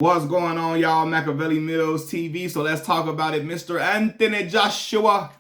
What's going on, y'all? Machiavelli Mills TV. So let's talk about it. Mr. Anthony Joshua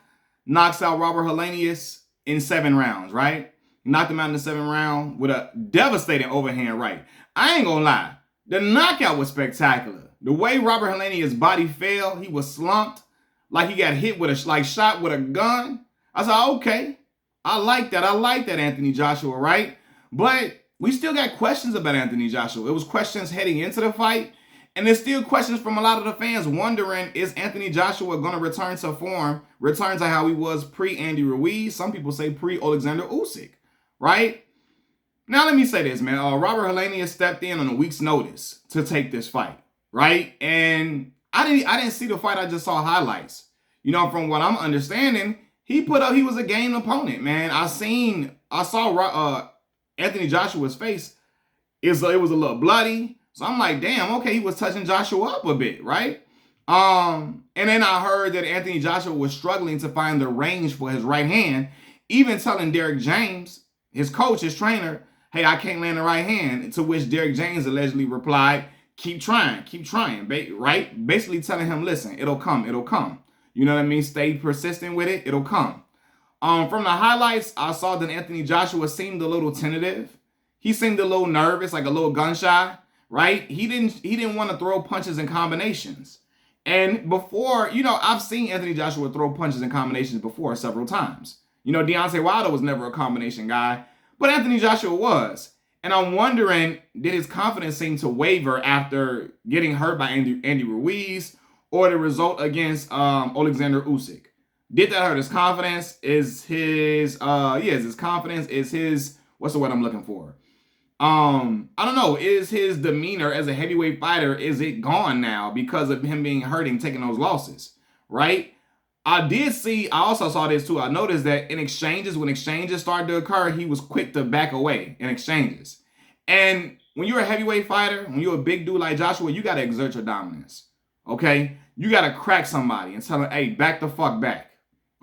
knocks out Robert Helenius in 7 rounds, right? Knocked him out in the 7th round with a devastating overhand right. I ain't gonna lie. The knockout was spectacular. The way Robert Helenius' body fell, he was slumped like he got hit with shot with a gun. I said, okay, I like that. I like that, Anthony Joshua, right? But we still got questions about Anthony Joshua. It was questions heading into the fight. And there's still questions from a lot of the fans wondering, is Anthony Joshua going to return to form, return to how he was pre-Andy Ruiz? Some people say pre-Alexander Usyk, right? Now, let me say this, man. Robert Helenius stepped in on a week's notice to take this fight, right? And I didn't see the fight. I just saw highlights. You know, from what I'm understanding, he was a game opponent, man. I saw Anthony Joshua's face. It was a little bloody. So I'm like, damn, okay, he was touching Joshua up a bit, right? And then I heard that Anthony Joshua was struggling to find the range for his right hand, even telling Derek James, his coach, his trainer, hey, I can't land the right hand, to which Derek James allegedly replied, keep trying, right? Basically telling him, listen, it'll come. You know what I mean? Stay persistent with it, it'll come. From the highlights, I saw that Anthony Joshua seemed a little tentative. He seemed a little nervous, like a little gun shy. Right? He didn't want to throw punches and combinations. And before, you know, I've seen Anthony Joshua throw punches and combinations before several times. You know, Deontay Wilder was never a combination guy, but Anthony Joshua was. And I'm wondering, did his confidence seem to waver after getting hurt by Andy Ruiz or the result against Alexander Usyk? Did that hurt his confidence? Is his confidence? Is his, what's the word I'm looking for? I don't know. Is his demeanor as a heavyweight fighter, is it gone now because of him being hurt and taking those losses, right? I also saw this too. I noticed that in exchanges, when exchanges started to occur, he was quick to back away in exchanges. And when you're a heavyweight fighter, when you're a big dude like Joshua, you got to exert your dominance, okay? You got to crack somebody and tell them, hey, back the fuck back,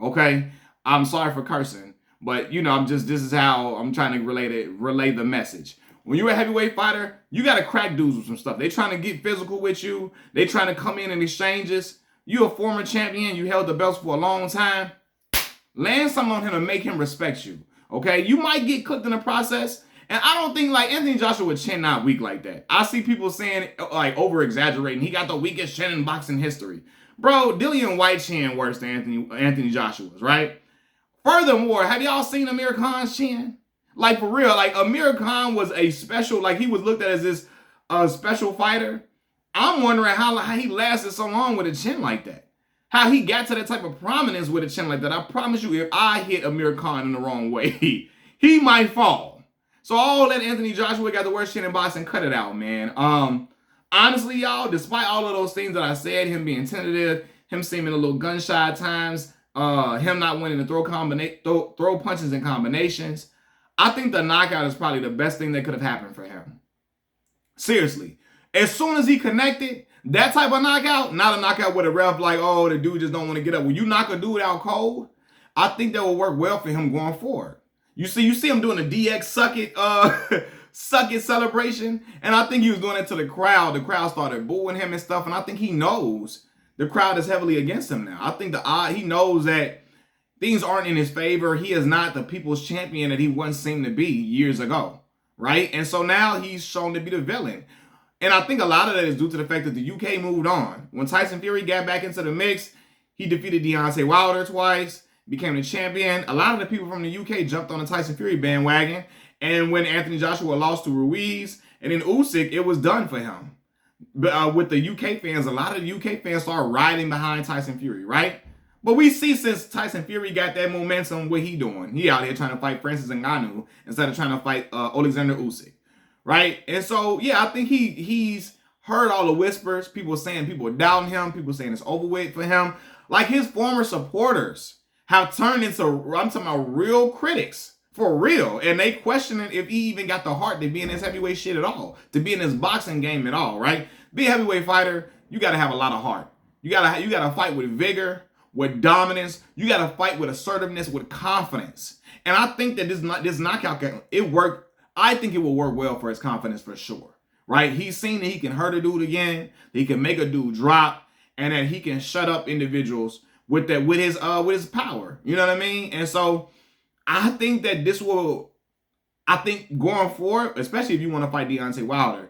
okay? I'm sorry for cursing, but you know, this is how I'm trying to relay the message. When you're a heavyweight fighter, you got to crack dudes with some stuff. They trying to get physical with you. They trying to come in exchanges. You a former champion. You held the belts for a long time. Land something on him to make him respect you. Okay? You might get cooked in the process. And I don't think, like, Anthony Joshua's chin not weak like that. I see people saying, like, over-exaggerating. He got the weakest chin in boxing history. Bro, Dillian White chin worse than Anthony Joshua's, right? Furthermore, have y'all seen Amir Khan's chin? Like, for real, like, Amir Khan was a special, like, he was looked at as this special fighter. I'm wondering how he lasted so long with a chin like that. How he got to that type of prominence with a chin like that. I promise you, if I hit Amir Khan in the wrong way, he might fall. So all that Anthony Joshua got the worst chin in boxing, cut it out, man. Honestly, y'all, despite all of those things that I said, him being tentative, him seeming a little gun shy at times, him not wanting to throw punches and combinations, I think the knockout is probably the best thing that could have happened for him. Seriously. As soon as he connected, that type of knockout, not a knockout with a ref like, oh, the dude just don't want to get up. When you knock a dude out cold, I think that will work well for him going forward. You see him doing a DX suck it celebration, and I think he was doing it to the crowd. The crowd started booing him and stuff, and I think he knows the crowd is heavily against him now. I think he knows that things aren't in his favor. He is not the people's champion that he once seemed to be years ago, right? And so now he's shown to be the villain. And I think a lot of that is due to the fact that the UK moved on. When Tyson Fury got back into the mix, he defeated Deontay Wilder twice, became the champion. A lot of the people from the UK jumped on the Tyson Fury bandwagon. And when Anthony Joshua lost to Ruiz and then Usyk, it was done for him. But with the UK fans, a lot of the UK fans started riding behind Tyson Fury, right? But we see since Tyson Fury got that momentum, what he doing? He out here trying to fight Francis Ngannou instead of trying to fight Alexander Usyk, right? And so, yeah, I think he's heard all the whispers. People saying, people doubting him. People saying it's over with for him. Like, his former supporters have turned into, I'm talking about real critics, for real. And they questioning if he even got the heart to be in this heavyweight shit at all, to be in this boxing game at all, right? Be a heavyweight fighter, you got to have a lot of heart. You got to fight with vigor, with dominance. You got to fight with assertiveness, with confidence. And I think that this knockout, it worked. I think it will work well for his confidence for sure, right? He's seen that he can hurt a dude again, that he can make a dude drop, and that he can shut up individuals with his power. You know what I mean? And so I think that I think going forward, especially if you want to fight Deontay Wilder,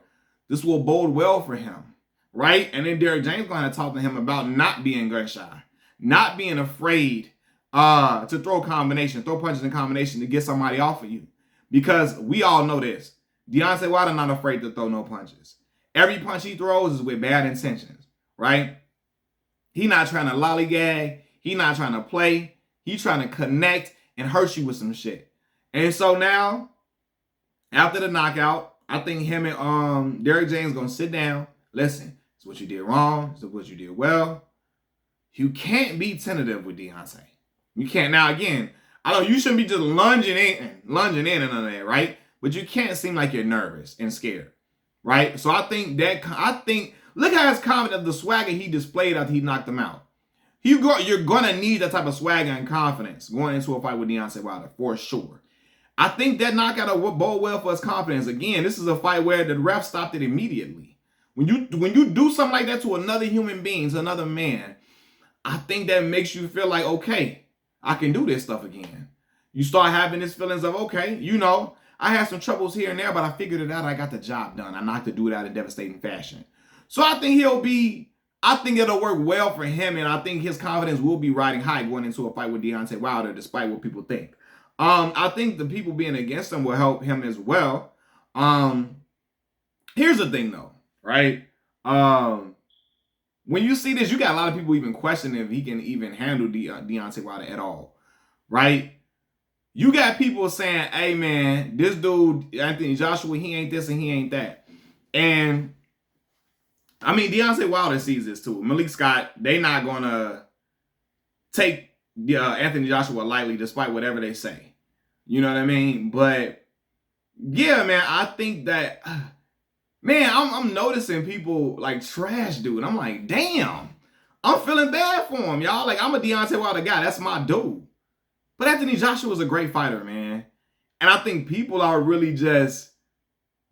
this will bode well for him, right? And then Derrick James going to talk to him about not being gun shy, not being afraid to throw punches in combination to get somebody off of you. Because we all know this. Deontay Wilder not afraid to throw no punches. Every punch he throws is with bad intentions, right? He not trying to lollygag. He not trying to play. He trying to connect and hurt you with some shit. And so now, after the knockout, I think him and Derrick James gonna sit down. Listen, it's what you did wrong. It's what you did well. You can't be tentative with Deontay. You can't. Now again, I know you shouldn't be just lunging in and none of that, right? But you can't seem like you're nervous and scared, right? So I think look how his confidence, the swagger he displayed after he knocked him out. You're gonna need that type of swagger and confidence going into a fight with Deontay Wilder for sure. I think that knockout will bode well for his confidence. Again, this is a fight where the ref stopped it immediately. When you do something like that to another human being, to another man, I think that makes you feel like, okay, I can do this stuff again. You start having these feelings of, okay, I had some troubles here and there, but I figured it out. I got the job done. I knocked the dude out in devastating fashion. So I think it'll work well for him, and I think his confidence will be riding high going into a fight with Deontay Wilder, despite what people think. I think the people being against him will help him as well. Here's the thing, though, right? When you see this, you got a lot of people even questioning if he can even handle Deontay Wilder at all, right? You got people saying, hey, man, this dude, Anthony Joshua, he ain't this and he ain't that. And, I mean, Deontay Wilder sees this too. Malik Scott, they not going to take Anthony Joshua lightly despite whatever they say. You know what I mean? But, yeah, man, I think that, man, I'm noticing people like trash dude. I'm like, damn, I'm feeling bad for him, y'all. Like, I'm a Deontay Wilder guy. That's my dude. But Anthony Joshua is a great fighter, man. And I think people are really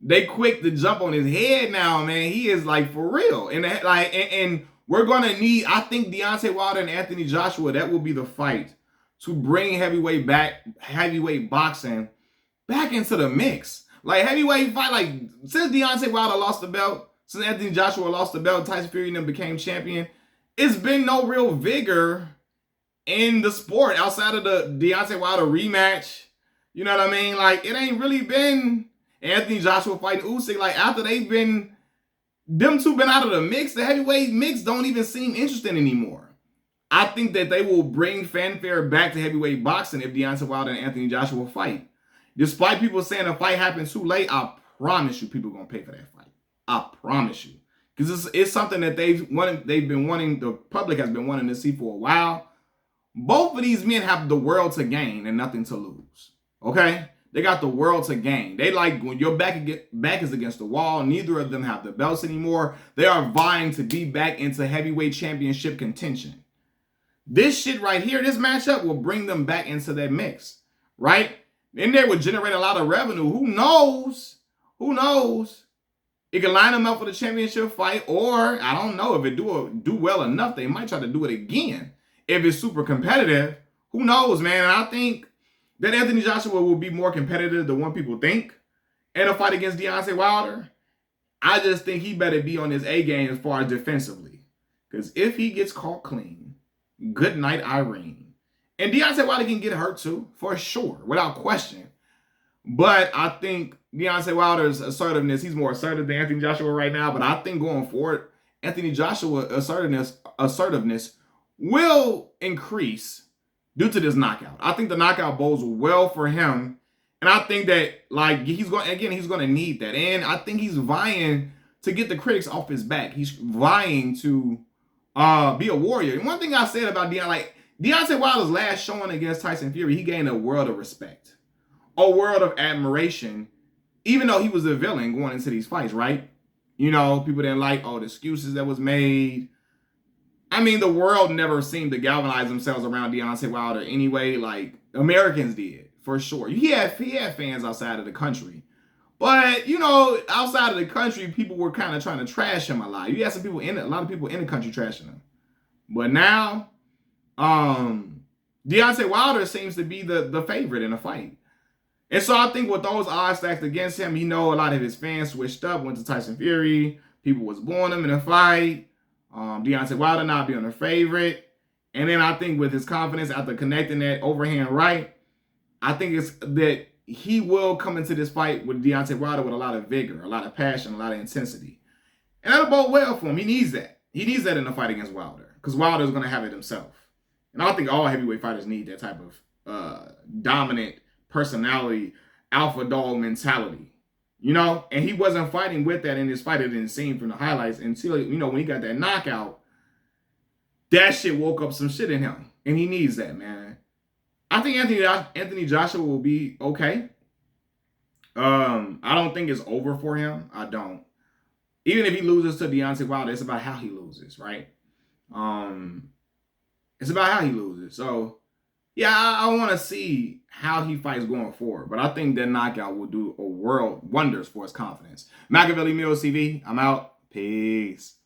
they quick to jump on his head now, man. He is like for real. And we're gonna need, I think Deontay Wilder and Anthony Joshua, that will be the fight to bring heavyweight boxing back into the mix. Like heavyweight fight, like since Deontay Wilder lost the belt, since Anthony Joshua lost the belt, Tyson Fury and them became champion, it's been no real vigor in the sport outside of the Deontay Wilder rematch. You know what I mean? Like, it ain't really been Anthony Joshua fighting Usyk. Like, after them two been out of the mix, the heavyweight mix don't even seem interesting anymore. I think that they will bring fanfare back to heavyweight boxing if Deontay Wilder and Anthony Joshua fight. Despite people saying the fight happened too late, I promise you people are going to pay for that fight. I promise you. Because it's something that the public has been wanting to see for a while. Both of these men have the world to gain and nothing to lose. Okay? They got the world to gain. They like when your back is against the wall. Neither of them have the belts anymore. They are vying to be back into heavyweight championship contention. This shit right here, this matchup will bring them back into that mix. Right? And they would generate a lot of revenue. Who knows? Who knows? It can line them up for the championship fight, or I don't know if it do well enough, they might try to do it again. If it's super competitive, who knows, man? And I think that Anthony Joshua will be more competitive than what people think in a fight against Deontay Wilder. I just think he better be on his A game as far as defensively. Because if he gets caught clean, good night, Irene. And Deontay Wilder can get hurt too, for sure, without question. But I think Deontay Wilder's assertiveness, he's more assertive than Anthony Joshua right now. But I think going forward, Anthony Joshua's assertiveness will increase due to this knockout. I think the knockout bodes well for him. And I think that, like, he's going to need that. And I think he's vying to get the critics off his back. He's vying to be a warrior. And one thing I said about Deontay Wilder's last showing against Tyson Fury, he gained a world of respect, a world of admiration, even though he was a villain going into these fights, right? You know, people didn't like all the excuses that was made. I mean, the world never seemed to galvanize themselves around Deontay Wilder anyway. Like, Americans did, for sure. He had fans outside of the country. But you know, outside of the country, people were kind of trying to trash him a lot. You had some people in it, a lot of people in the country trashing him. But now, Deontay Wilder seems to be the favorite in the fight. And so I think with those odds stacked against him, you know, a lot of his fans switched up, went to Tyson Fury. People was booing him in the fight. Deontay Wilder not being a favorite. And then I think with his confidence after connecting that overhand right, I think it's that he will come into this fight with Deontay Wilder with a lot of vigor, a lot of passion, a lot of intensity. And that'll bode well for him. He needs that. He needs that in the fight against Wilder because Wilder's going to have it himself. And I think all heavyweight fighters need that type of dominant personality, alpha dog mentality. You know? And he wasn't fighting with that in this fight. It didn't seem from the highlights until, you know, when he got that knockout, that shit woke up some shit in him. And he needs that, man. I think Anthony Joshua will be okay. I don't think it's over for him. I don't. Even if he loses to Deontay Wilder, it's about how he loses, right? It's about how he loses. So, yeah, I want to see how he fights going forward. But I think that knockout will do a world wonders for his confidence. Machiavelli Mills TV, I'm out. Peace.